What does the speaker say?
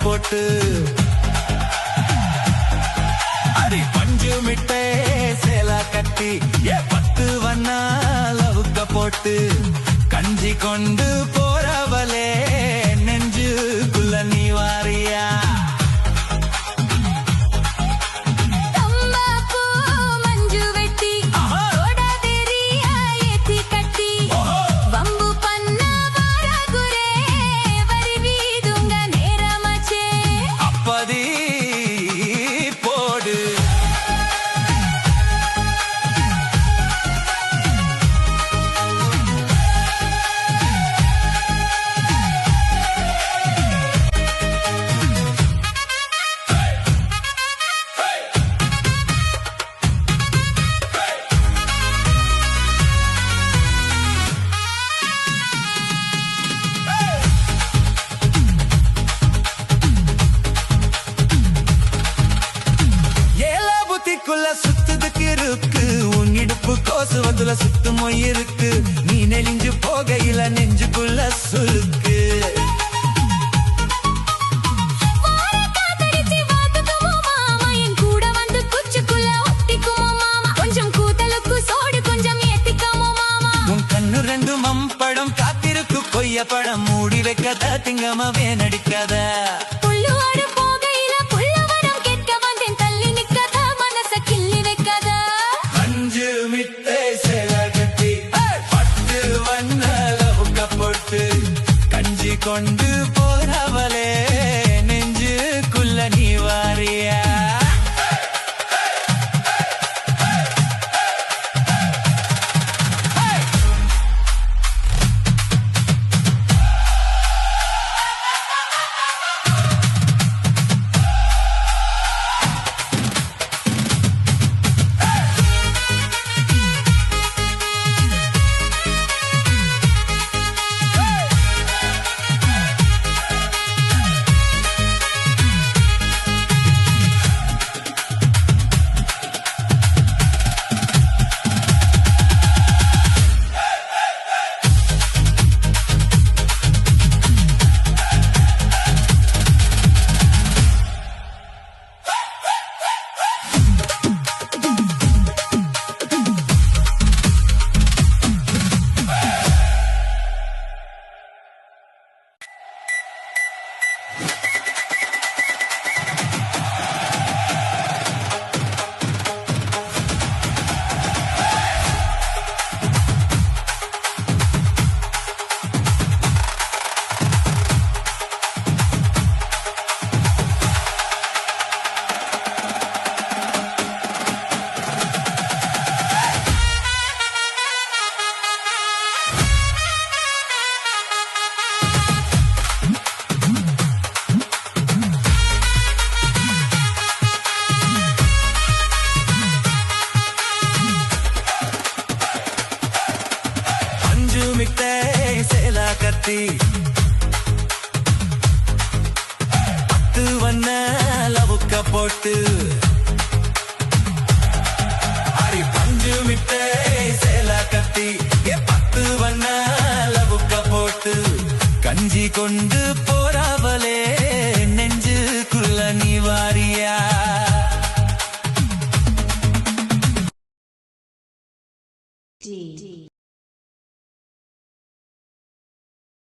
போட்டு அடி பஞ்சு மிட்டே சேலா கட்டி 10 வண்ணா லவுக்க போட்டு கஞ்சி கொண்டு போறவளே நெஞ்சுக்குள்ள நீ வாரியா சுத்துதுக்கு இருக்கு உன் இடுப்பு கோசுவதுல சுத்து மொய் இருக்கு நீ நெளிஞ்சு போகையில நெஞ்சுக்குள்ள சுருக்கு உன் கண்ணு ரெண்டு மம்படம் காத்திருக்கு கொய்ய படம் மூடி வைக்காத திங்கமாவே நடிக்காத கஞ்சி கொண்டு போறவளே நெஞ்சுக்குள்ள நீ வாரியா சேலா கத்தி 10 வண்ண லவுக்க போட்டு அடி பஞ்சு மிட்டே சேலா கத்தி 10 வண்ண லவுக்க போட்டு கஞ்சி கொண்டு